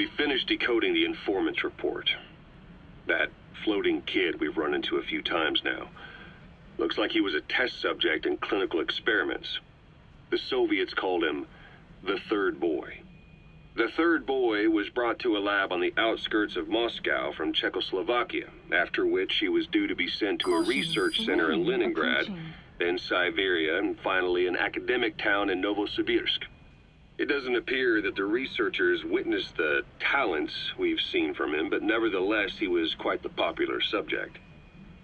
We finished decoding the informant's report. That floating kid we've run into a few times now. Looks like he was a test subject in clinical experiments. The Soviets called him the third boy. The third boy was brought to a lab on the outskirts of Moscow from Czechoslovakia, after which he was due to be sent to a research center in Leningrad, then Siberia, and finally an academic town in Novosibirsk. It doesn't appear that the researchers witnessed the talents we've seen from him, but nevertheless he was quite the popular subject.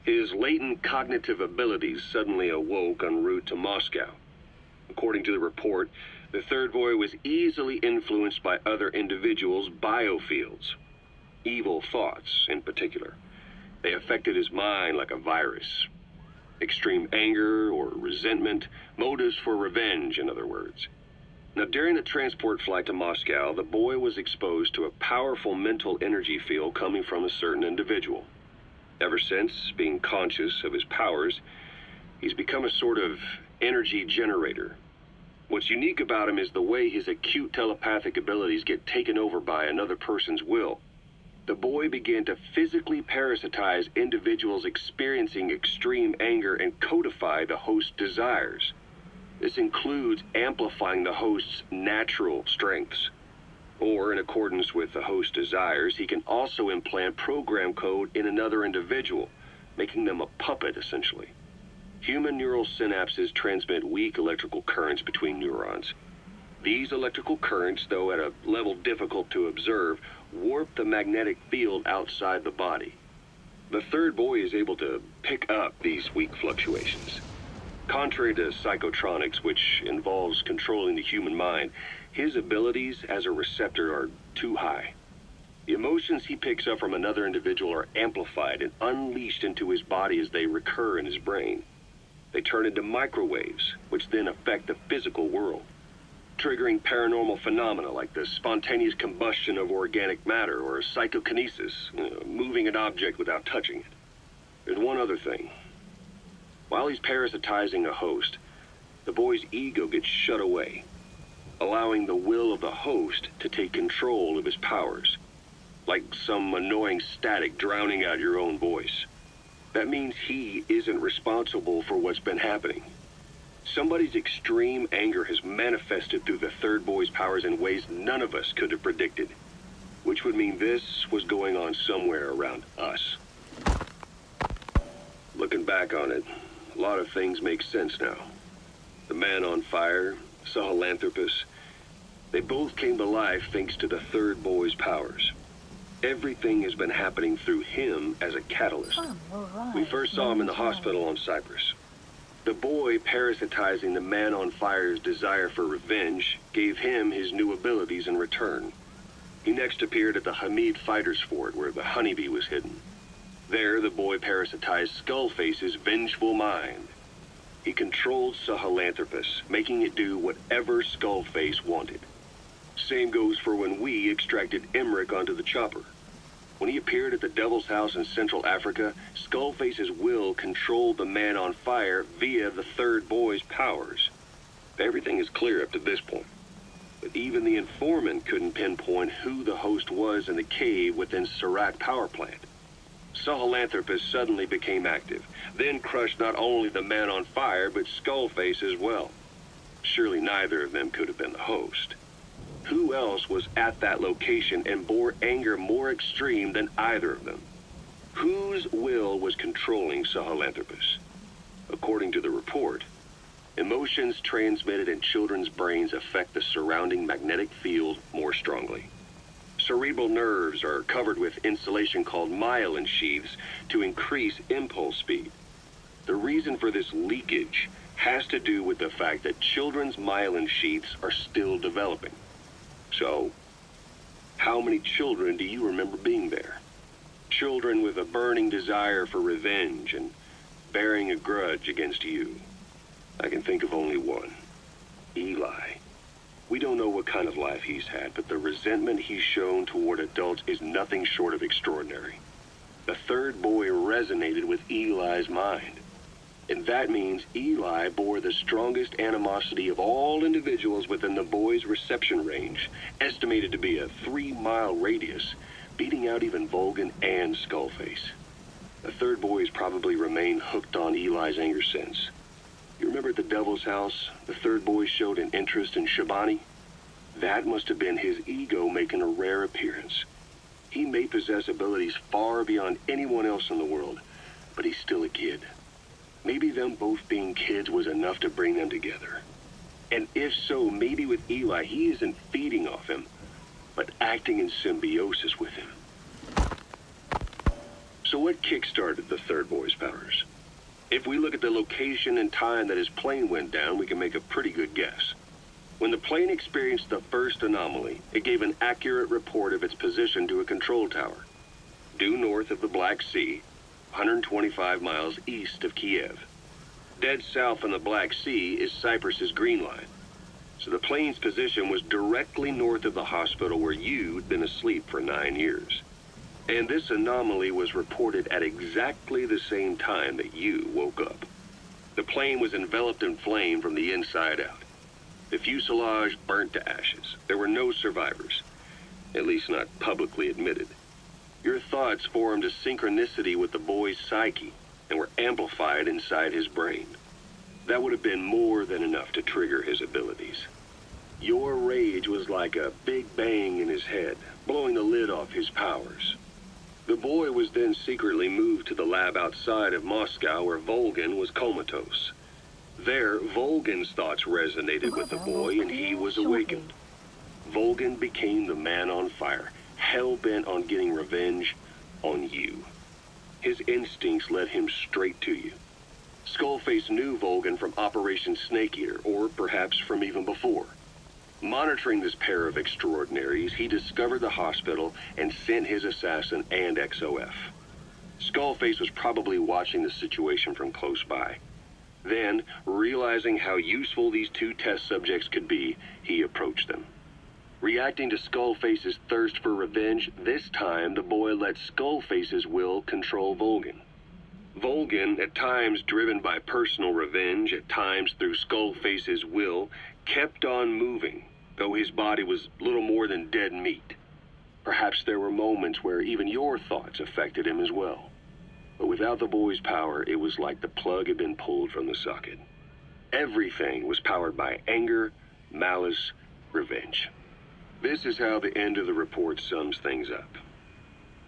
His latent cognitive abilities suddenly awoke en route to Moscow. According to the report, the third boy was easily influenced by other individuals' biofields. Evil thoughts, in particular. They affected his mind like a virus. Extreme anger or resentment, motives for revenge, in other words. Now, during the transport flight to Moscow, the boy was exposed to a powerful mental energy field coming from a certain individual. Ever since, being conscious of his powers, he's become a sort of energy generator. What's unique about him is the way his acute telepathic abilities get taken over by another person's will. The boy began to physically parasitize individuals experiencing extreme anger and codify the host's desires. This includes amplifying the host's natural strengths. Or, in accordance with the host's desires, he can also implant program code in another individual, making them a puppet, essentially. Human neural synapses transmit weak electrical currents between neurons. These electrical currents, though at a level difficult to observe, warp the magnetic field outside the body. The third boy is able to pick up these weak fluctuations. Contrary to psychotronics, which involves controlling the human mind, his abilities as a receptor are too high. The emotions he picks up from another individual are amplified and unleashed into his body as they recur in his brain. They turn into microwaves, which then affect the physical world, triggering paranormal phenomena like the spontaneous combustion of organic matter or psychokinesis, moving an object without touching it. There's one other thing. While he's parasitizing a host, the boy's ego gets shut away, allowing the will of the host to take control of his powers, like some annoying static drowning out your own voice. That means he isn't responsible for what's been happening. Somebody's extreme anger has manifested through the third boy's powers in ways none of us could have predicted, which would mean this was going on somewhere around us. Looking back on it, a lot of things make sense now. The man on fire, Sahelanthropus, they both came to life thanks to the third boy's powers. Everything has been happening through him as a catalyst. We first saw him in the hospital on Cyprus. The boy parasitizing the man on fire's desire for revenge gave him his new abilities in return. He next appeared at the Hamid Fighters Fort where the honeybee was hidden. There, the boy parasitized Skullface's vengeful mind. He controlled Sahelanthropus, making it do whatever Skullface wanted. Same goes for when we extracted Emmerich onto the chopper. When he appeared at the Devil's House in Central Africa, Skullface's will controlled the man on fire via the third boy's powers. Everything is clear up to this point. But even the informant couldn't pinpoint who the host was in the cave within Surat power plant. Sahelanthropus suddenly became active, then crushed not only the man on fire, but Skullface as well. Surely neither of them could have been the host. Who else was at that location and bore anger more extreme than either of them? Whose will was controlling Sahelanthropus? According to the report, emotions transmitted in children's brains affect the surrounding magnetic field more strongly. Cerebral nerves are covered with insulation called myelin sheaths to increase impulse speed. The reason for this leakage has to do with the fact that children's myelin sheaths are still developing. So, how many children do you remember being there? Children with a burning desire for revenge and bearing a grudge against you. I can think of only one. Eli. We don't know what kind of life he's had, but the resentment he's shown toward adults is nothing short of extraordinary. The third boy resonated with Eli's mind. And that means Eli bore the strongest animosity of all individuals within the boy's reception range, estimated to be a 3-mile radius, beating out even Volgan and Skullface. The third boy has probably remained hooked on Eli's anger since. You remember at the Devil's House, the third boy showed an interest in Shabani? That must have been his ego making a rare appearance. He may possess abilities far beyond anyone else in the world, but he's still a kid. Maybe them both being kids was enough to bring them together. And if so, maybe with Eli, he isn't feeding off him, but acting in symbiosis with him. So what kick-started the third boy's powers? If we look at the location and time that his plane went down, we can make a pretty good guess. When the plane experienced the first anomaly, it gave an accurate report of its position to a control tower, due north of the Black Sea, 125 miles east of Kiev. Dead south on the Black Sea is Cyprus's Green Line. So the plane's position was directly north of the hospital where you'd been asleep for 9 years. And this anomaly was reported at exactly the same time that you woke up. The plane was enveloped in flame from the inside out. The fuselage burnt to ashes. There were no survivors, at least not publicly admitted. Your thoughts formed a synchronicity with the boy's psyche and were amplified inside his brain. That would have been more than enough to trigger his abilities. Your rage was like a big bang in his head, blowing the lid off his powers. The boy was then secretly moved to the lab outside of Moscow where Volgan was comatose. There, Volgan's thoughts resonated with the boy and he was awakened. Volgan became the man on fire, hell-bent on getting revenge on you. His instincts led him straight to you. Skullface knew Volgan from Operation Snake Eater, or perhaps from even before. Monitoring this pair of extraordinaries, he discovered the hospital and sent his assassin and XOF. Skullface was probably watching the situation from close by. Then, realizing how useful these two test subjects could be, he approached them. Reacting to Skullface's thirst for revenge, this time the boy let Skullface's will control Volgan. Volgan, at times driven by personal revenge, at times through Skullface's will, kept on moving, though his body was little more than dead meat. Perhaps there were moments where even your thoughts affected him as well. But without the boy's power, it was like the plug had been pulled from the socket. Everything was powered by anger, malice, revenge. This is how the end of the report sums things up.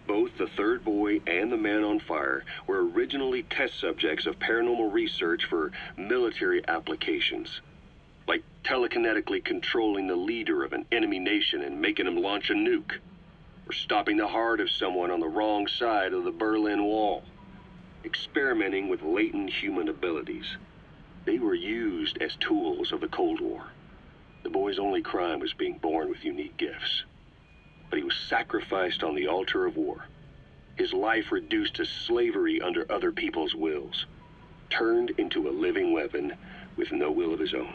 Both the third boy and the man on fire were originally test subjects of paranormal research for military applications, like telekinetically controlling the leader of an enemy nation and making him launch a nuke, or stopping the heart of someone on the wrong side of the Berlin Wall, experimenting with latent human abilities. They were used as tools of the Cold War. The boy's only crime was being born with unique gifts. But he was sacrificed on the altar of war. His life reduced to slavery under other people's wills. Turned into a living weapon with no will of his own.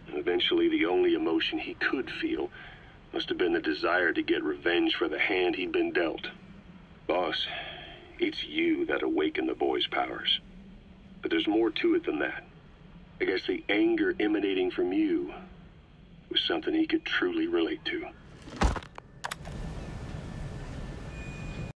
And eventually the only emotion he could feel must have been the desire to get revenge for the hand he'd been dealt. Boss, it's you that awakened the boy's powers. But there's more to it than that. I guess the anger emanating from you was something he could truly relate to.